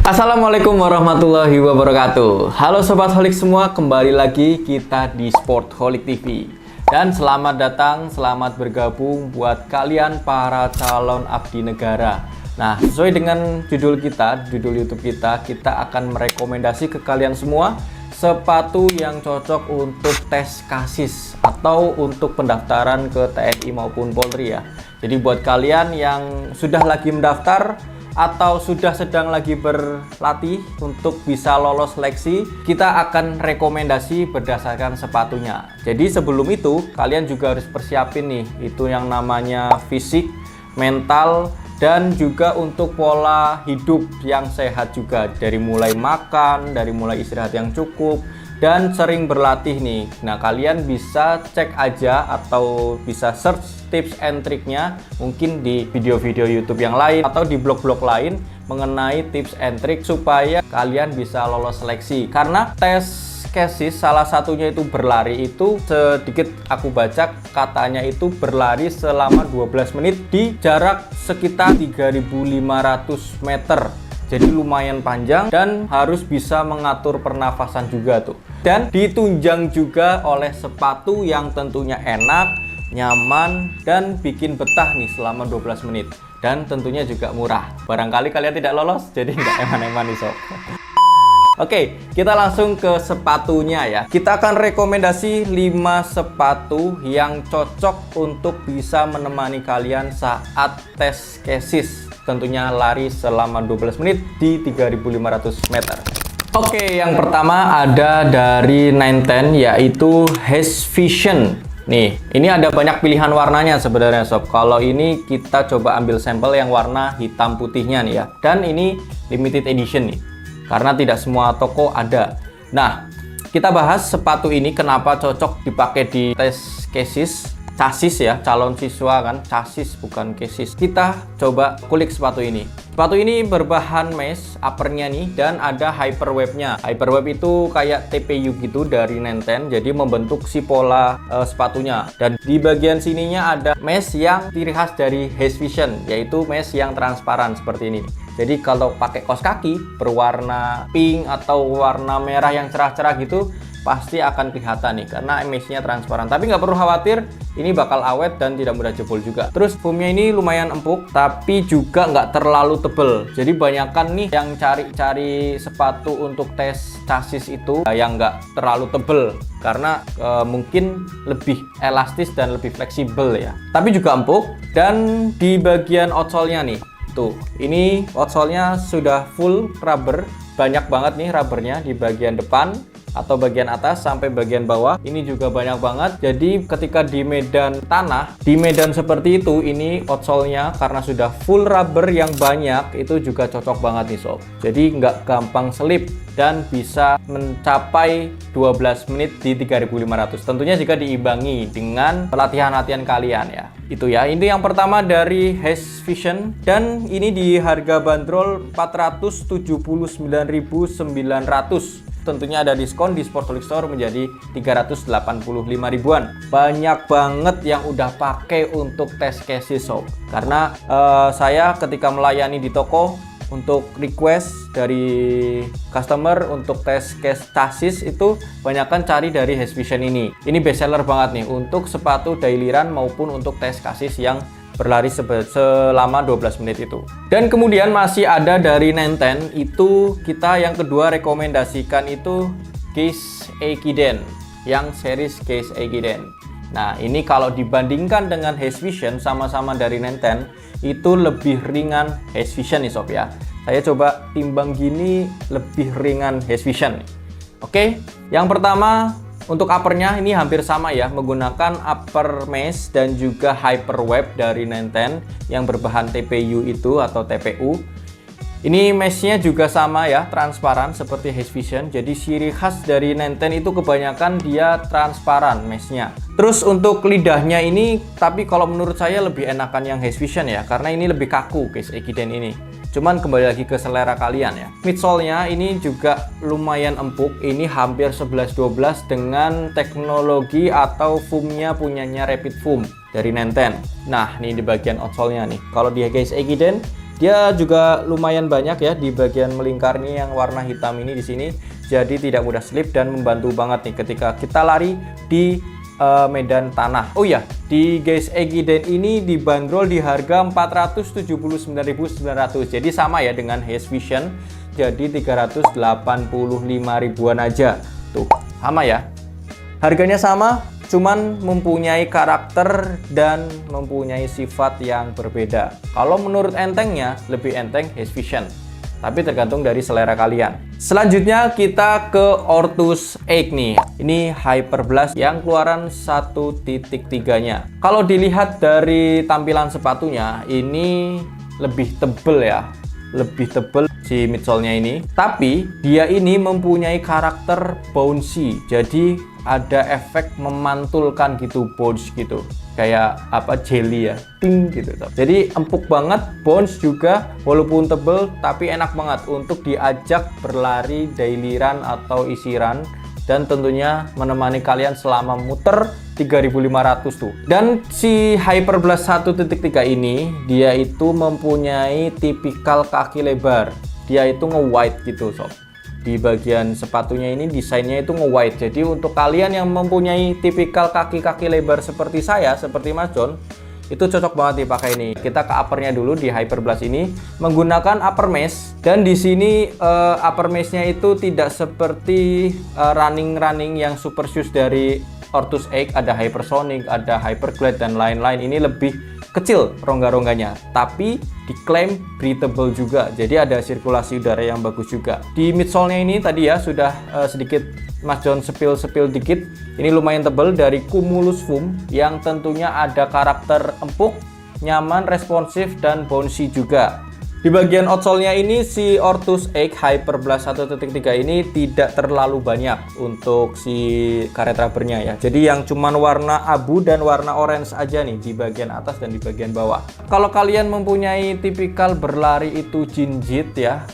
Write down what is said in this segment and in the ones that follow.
Assalamualaikum warahmatullahi wabarakatuh. Halo Sobat Holik semua, kembali lagi kita di Sportholic TV. Dan selamat datang, selamat bergabung buat kalian para calon abdi negara. Nah, sesuai dengan judul kita, judul YouTube kita akan merekomendasi ke kalian semua sepatu yang cocok untuk tes KASIS atau untuk pendaftaran ke TNI maupun Polri ya. Jadi buat kalian yang sudah lagi mendaftar atau sudah sedang lagi berlatih untuk bisa lolos seleksi, kita akan rekomendasi berdasarkan sepatunya. Jadi sebelum itu kalian juga harus persiapin nih, itu yang namanya fisik, mental, dan juga untuk pola hidup yang sehat juga. Dari mulai makan, dari mulai istirahat yang cukup, dan sering berlatih nih. Nah, kalian bisa cek aja atau bisa search tips and triknya mungkin di video-video YouTube yang lain atau di blog-blog lain mengenai tips and trik supaya kalian bisa lolos seleksi. Karena tes KASIS salah satunya itu berlari, itu sedikit aku baca katanya itu berlari selama 12 menit di jarak sekitar 3.500 meter. Jadi lumayan panjang dan harus bisa mengatur pernafasan juga tuh. Dan ditunjang juga oleh sepatu yang tentunya enak, nyaman, dan bikin betah nih selama 12 menit. Dan tentunya juga murah. Barangkali kalian tidak lolos, jadi nggak eman-eman nih sob. Oke, kita langsung ke sepatunya ya. Kita akan rekomendasi 5 sepatu yang cocok untuk bisa menemani kalian saat tes KASIS. Tentunya lari selama 12 menit di 3.500 meter. Oke, yang pertama ada dari 910 yaitu Hesvision. Nih, ini ada banyak pilihan warnanya sebenarnya sob. Kalau ini kita coba ambil sampel yang warna hitam putihnya nih ya. Dan ini limited edition nih, karena tidak semua toko ada. Nah, kita bahas sepatu ini kenapa cocok dipakai di tes KASIS. CASIS ya, calon siswa kan, CASIS bukan KASIS. Kita coba kulik sepatu ini. Sepatu ini berbahan mesh uppernya nih, dan ada hyperwebnya. Hyperweb itu kayak TPU gitu dari 910, jadi membentuk si pola sepatunya. Dan di bagian sininya ada mesh yang ciri khas dari Hesvision, yaitu mesh yang transparan seperti ini. Jadi kalau pakai kaos kaki berwarna pink atau warna merah yang cerah-cerah gitu, pasti akan kelihatan nih karena meshnya transparan. Tapi nggak perlu khawatir, ini bakal awet dan tidak mudah jebol juga. Terus foamnya ini lumayan empuk, tapi juga nggak terlalu tebel. Jadi banyakan nih yang cari-cari sepatu untuk tes CASIS itu yang nggak terlalu tebel, karena mungkin lebih elastis dan lebih fleksibel ya. Tapi juga empuk. Dan di bagian outsole-nya nih, tuh, ini outsole-nya sudah full rubber. Banyak banget nih rubbernya di bagian depan atau bagian atas sampai bagian bawah. Ini juga banyak banget. Jadi ketika di medan tanah, di medan seperti itu, ini outsole-nya karena sudah full rubber yang banyak, itu juga cocok banget nih sob. Jadi nggak gampang selip dan bisa mencapai 12 menit di 3.500. Tentunya jika diimbangi dengan latihan-latihan kalian ya. Itu ya, ini yang pertama dari Hesvision, dan ini di harga bandrol 479.900. Tentunya ada diskon di Sportholic Store menjadi 385 ribuan. Banyak banget yang udah pakai untuk tes KASIS sob. Karena saya ketika melayani di toko untuk request dari customer untuk tes CASIS itu banyakkan cari dari Hesvision ini. Ini best seller banget nih untuk sepatu daily run maupun untuk tes KASIS yang berlari selama 12 menit itu. Dan kemudian masih ada dari 910, itu kita yang kedua rekomendasikan itu Gaze Ekiden, yang series Gaze Ekiden. Nah, ini kalau dibandingkan dengan Hesvision, sama-sama dari 910, itu lebih ringan Hesvision nih sob ya. Saya coba timbang gini, lebih ringan Hesvision. Oke, yang pertama untuk uppernya ini hampir sama ya, menggunakan upper mesh dan juga hyperweb dari 910 yang berbahan TPU itu atau TPU. Ini meshnya juga sama ya, transparan seperti Hesvision. Jadi ciri khas dari 910 itu kebanyakan dia transparan meshnya. Terus untuk lidahnya ini, tapi kalau menurut saya lebih enakan yang Hesvision ya, karena ini lebih kaku Gaze Ekiden ini. Cuman kembali lagi ke selera kalian ya. Midsole-nya ini juga lumayan empuk. Ini hampir 11-12 dengan teknologi atau foamnya punyanya Rapid Foam dari 910. Nah, ini di bagian outsole-nya nih. Kalau di Gaze Ekiden Dia juga lumayan banyak ya di bagian melingkar ini yang warna hitam ini di sini. Jadi tidak mudah slip dan membantu banget nih ketika kita lari di medan tanah. Oh ya, di Gaze Ekiden ini dibanderol di harga 479.900. Jadi sama ya dengan Haze Vision. Jadi 385 ribuan aja. Tuh, sama ya. Harganya sama, cuman mempunyai karakter dan mempunyai sifat yang berbeda. Kalau menurut entengnya, lebih enteng Haze Vision. Tapi tergantung dari selera kalian. Selanjutnya kita ke Ortus X nih. Ini Hyper Blast yang keluaran 1.3-nya. Kalau dilihat dari tampilan sepatunya, ini lebih tebel ya. Lebih tebel si midsole-nya ini. Tapi dia ini mempunyai karakter bouncy. Jadi ada efek memantulkan gitu, bounce gitu. Kayak apa, jelly ya, ting gitu. Jadi empuk banget, bounce juga, walaupun tebel tapi enak banget untuk diajak berlari daily run atau easy run, dan tentunya menemani kalian selama muter 3.500 tuh. Dan si Hyper Blast 1.3 ini dia itu mempunyai tipikal kaki lebar. Dia itu nge-wide gitu sob. Di bagian sepatunya ini desainnya itu nge-wide. Jadi untuk kalian yang mempunyai tipikal kaki-kaki lebar seperti saya, seperti Mas John, itu cocok banget dipakai ini. Kita ke uppernya dulu di Hyper Blast ini menggunakan upper mesh, dan di sini upper meshnya itu tidak seperti running yang super shoes dari Ortus X, ada Hypersonic, ada Hyperglide dan lain-lain. Ini lebih kecil rongga-rongganya, tapi diklaim breathable juga, jadi ada sirkulasi udara yang bagus juga. Di midsole-nya ini tadi ya sudah sedikit Mas John spill dikit. Ini lumayan tebal dari Cumulus Foam yang tentunya ada karakter empuk, nyaman, responsif, dan bouncy juga. Di bagian outsole-nya ini si Ortus X Hyper Blast 1.3 ini tidak terlalu banyak untuk si karet rubbernya ya. Jadi yang cuman warna abu dan warna orange aja nih di bagian atas dan di bagian bawah. Kalau kalian mempunyai tipikal berlari itu jinjit ya,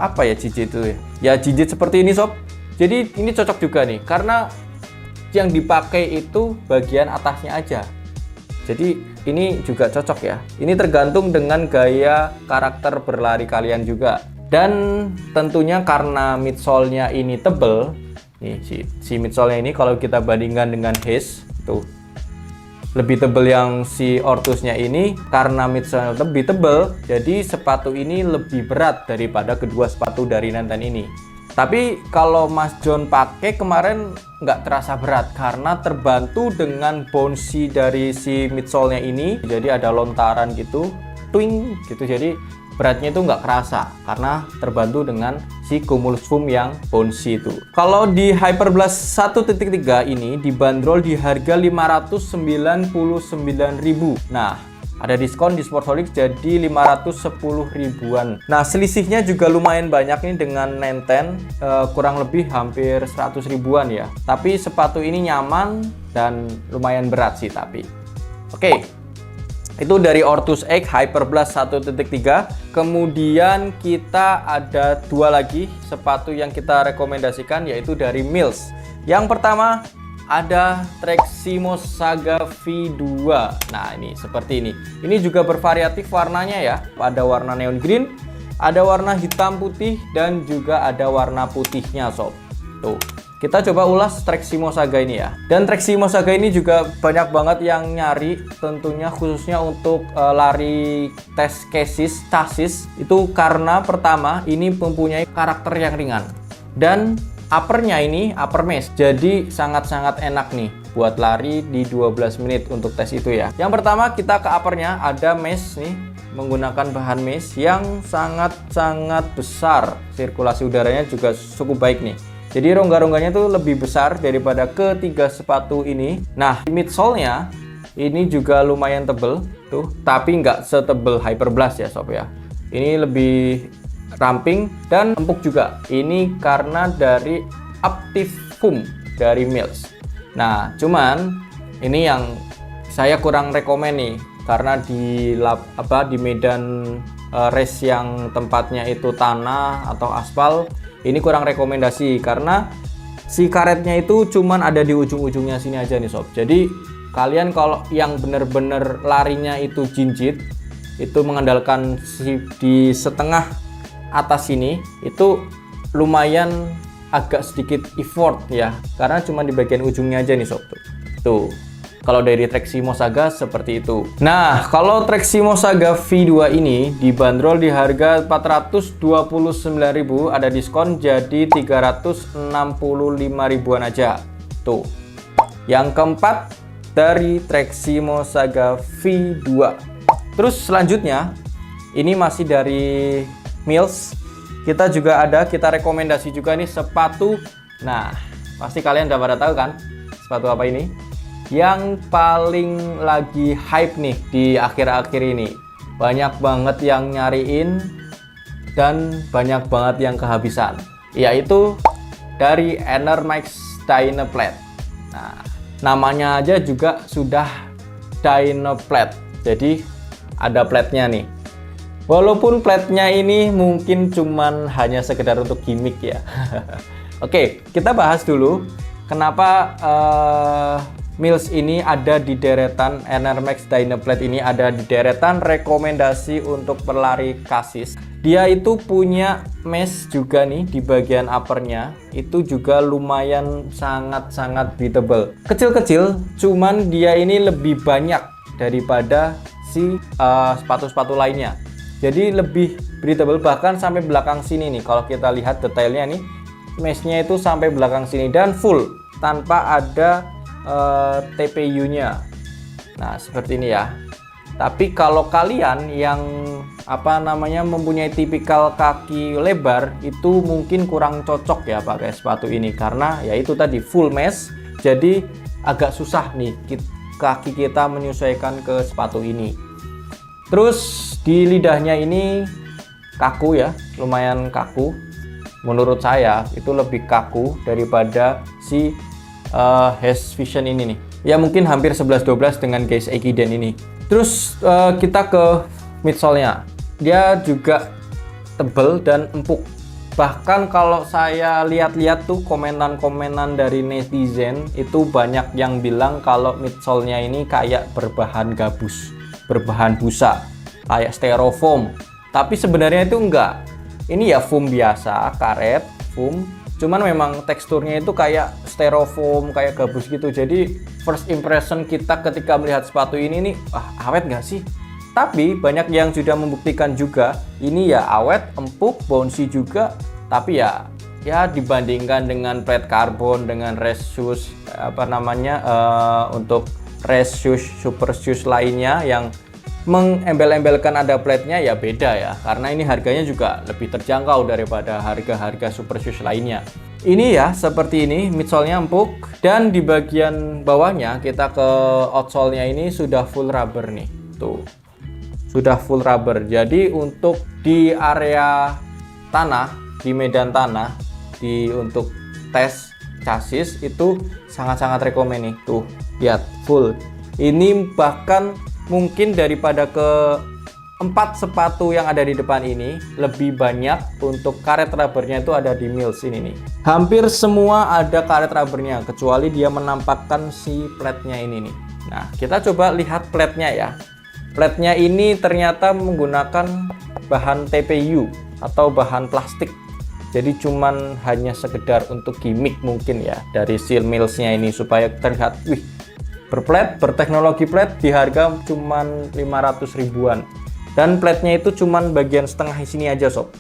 apa ya jinjit itu ya? Ya jinjit seperti ini sob. Jadi ini cocok juga nih karena yang dipakai itu bagian atasnya aja. Jadi ini juga cocok ya. Ini tergantung dengan gaya karakter berlari kalian juga. Dan tentunya karena midsole-nya ini tebel, nih si midsole-nya ini kalau kita bandingkan dengan Haze, tuh lebih tebel yang si Ortusnya ini. Karena midsole lebih tebel, jadi sepatu ini lebih berat daripada kedua sepatu dari Nenten ini. Tapi kalau Mas John pakai kemarin nggak terasa berat karena terbantu dengan bouncy dari si midsole-nya ini. Jadi ada lontaran gitu, twing gitu. Jadi beratnya itu nggak kerasa karena terbantu dengan si Cumulus Foam yang bouncy itu. Kalau di Hyper Blast 1.3 ini dibanderol di harga 599.000. Nah, ada diskon di Sportaholic jadi 510 ribuan. Nah, selisihnya juga lumayan banyak nih dengan Nenten, kurang lebih hampir 100 ribuan ya. Tapi sepatu ini nyaman dan lumayan berat sih tapi. Oke. Itu dari Ortus X Hyper Blast 1.3. Kemudian kita ada dua lagi sepatu yang kita rekomendasikan, yaitu dari Mills. Yang pertama ada Treximo Saga V2. Nah, ini seperti ini. Ini juga bervariatif warnanya ya. Ada warna neon green, ada warna hitam putih, dan juga ada warna putihnya sob. Tuh, kita coba ulas Treximo Saga ini ya. Dan Treximo Saga ini juga banyak banget yang nyari, tentunya khususnya untuk lari tes chassis itu karena pertama ini mempunyai karakter yang ringan. Dan uppernya ini upper mesh, jadi sangat-sangat enak nih buat lari di 12 menit untuk tes itu ya. Yang pertama kita ke uppernya, ada mesh nih, menggunakan bahan mesh yang sangat-sangat besar. Sirkulasi udaranya juga cukup baik nih. Jadi rongga-rongganya tuh lebih besar daripada ketiga sepatu ini. Nah, midsole-nya ini juga lumayan tebel tuh, tapi nggak setebel Hyper Blast ya sob ya. Ini lebih ramping dan empuk juga. Ini karena dari Active Foam dari Mills. Nah, cuman ini yang saya kurang rekomen nih karena di medan race yang tempatnya itu tanah atau aspal, ini kurang rekomendasi karena si karetnya itu cuman ada di ujung-ujungnya sini aja nih sob. Jadi kalian kalau yang bener-bener larinya itu jinjit, itu mengandalkan di setengah atas ini itu lumayan agak sedikit effort ya, karena cuma di bagian ujungnya aja nih sob. Tuh. Kalau dari Treximo Saga seperti itu. Nah, kalau Treximo Saga V2 ini dibanderol di harga 429.000, ada diskon jadi 365.000-an aja. Tuh. Yang keempat dari Treximo Saga V2. Terus selanjutnya ini masih dari Mills. Kita rekomendasi juga nih sepatu. Nah, pasti kalian udah pada tahu kan sepatu apa ini? Yang paling lagi hype nih di akhir-akhir ini. Banyak banget yang nyariin dan banyak banget yang kehabisan. Yaitu dari Air Max Dynaplate. Nah, namanya aja juga sudah Dynaplate. Jadi ada plate-nya nih. Walaupun plate-nya ini mungkin cuman hanya sekedar untuk gimmick ya. Oke, kita bahas dulu kenapa Mills ini ada di deretan Air Max Dynaplate ini ada di deretan rekomendasi untuk pelari kasis. Dia itu punya mesh juga nih di bagian uppernya, itu juga lumayan sangat-sangat breathable. Kecil-kecil, cuman dia ini lebih banyak daripada si sepatu-sepatu lainnya. Jadi lebih breathable, bahkan sampai belakang sini nih. Kalau kita lihat detailnya nih, meshnya itu sampai belakang sini dan full tanpa ada TPU-nya. Nah, seperti ini ya. Tapi kalau kalian yang mempunyai tipikal kaki lebar, itu mungkin kurang cocok ya pakai sepatu ini, karena ya itu tadi full mesh. Jadi agak susah nih kaki kita menyesuaikan ke sepatu ini. Terus di lidahnya ini kaku ya, lumayan kaku. Menurut saya itu lebih kaku daripada si Haze Vision ini nih. Ya mungkin hampir 11-12 dengan Gaze Ekiden ini. Terus kita ke midsole-nya. Dia juga tebal dan empuk. Bahkan kalau saya lihat-lihat tuh komenan-komenan dari netizen itu banyak yang bilang kalau midsole-nya ini kayak berbahan gabus, berbahan busa, kayak styrofoam. Tapi sebenarnya itu enggak. Ini ya foam biasa, karet, foam. Cuman memang teksturnya itu kayak styrofoam, kayak gabus gitu. Jadi first impression kita ketika melihat sepatu ini nih, awet nggak sih? Tapi banyak yang sudah membuktikan juga, ini ya awet, empuk, bouncy juga. Tapi ya dibandingkan dengan plate carbon, dengan race shoes, untuk race shoes, super shoes lainnya yang mengembel-embelkan ada plate-nya ya beda ya, karena ini harganya juga lebih terjangkau daripada harga-harga super shoes lainnya. Ini ya seperti ini, midsole-nya empuk, dan di bagian bawahnya kita ke outsole-nya ini sudah full rubber nih. Tuh. Sudah full rubber. Jadi untuk di area tanah, di medan tanah, untuk tes chassis itu sangat-sangat rekomen nih. Tuh, lihat full. Ini bahkan mungkin daripada ke 4 sepatu yang ada di depan ini, lebih banyak untuk karet rubbernya itu ada di Mills ini nih. Hampir semua ada karet rubbernya, kecuali dia menampakkan si plate-nya ini nih. Nah, kita coba lihat plate-nya ya. Plate-nya ini ternyata menggunakan bahan TPU atau bahan plastik. Jadi cuman hanya sekedar untuk gimmick mungkin ya dari si Mills-nya ini, supaya terlihat berteknologi plate di harga cuman 500 ribuan. Dan plate-nya itu cuman bagian setengah sini aja sob.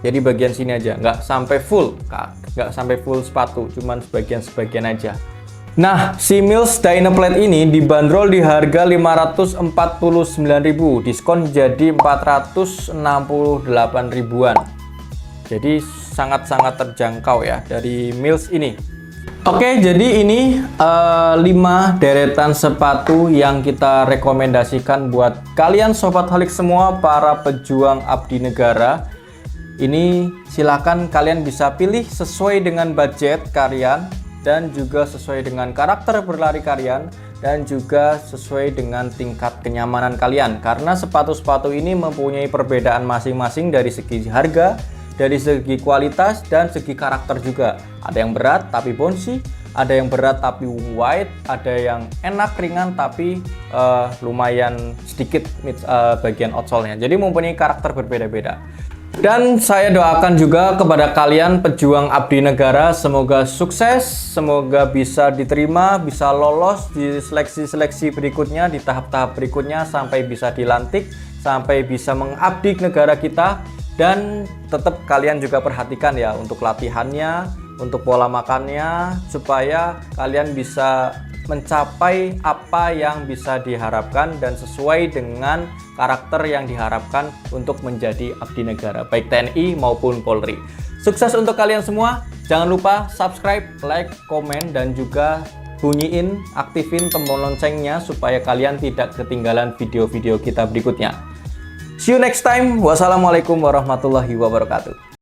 Jadi bagian sini aja, nggak sampai full sepatu, cuman sebagian aja. Nah, si Mills Dynaplate ini dibanderol di harga 549.000, diskon jadi 468 ribuan. Jadi sangat-sangat terjangkau ya dari Mills ini. Oke, jadi ini 5 deretan sepatu yang kita rekomendasikan buat kalian Sobat Holik semua, para pejuang abdi negara. Ini silakan kalian bisa pilih sesuai dengan budget kalian, dan juga sesuai dengan karakter berlari kalian, dan juga sesuai dengan tingkat kenyamanan kalian. Karena sepatu-sepatu ini mempunyai perbedaan masing-masing dari segi harga, dari segi kualitas, dan segi karakter juga. Ada yang berat tapi bouncy, ada yang berat tapi wide, ada yang enak ringan tapi lumayan sedikit bagian outsole-nya. Jadi mempunyai karakter berbeda-beda. Dan saya doakan juga kepada kalian pejuang abdi negara, semoga sukses, semoga bisa diterima, bisa lolos di seleksi-seleksi berikutnya, di tahap-tahap berikutnya, sampai bisa dilantik, sampai bisa mengabdi negara kita. Dan tetap kalian juga perhatikan ya untuk latihannya, untuk pola makannya, supaya kalian bisa mencapai apa yang bisa diharapkan dan sesuai dengan karakter yang diharapkan untuk menjadi abdi negara, baik TNI maupun Polri. Sukses untuk kalian semua. Jangan lupa subscribe, like, komen, dan juga bunyiin, aktifin tombol loncengnya supaya kalian tidak ketinggalan video-video kita berikutnya. See you next time. Wassalamualaikum warahmatullahi wabarakatuh.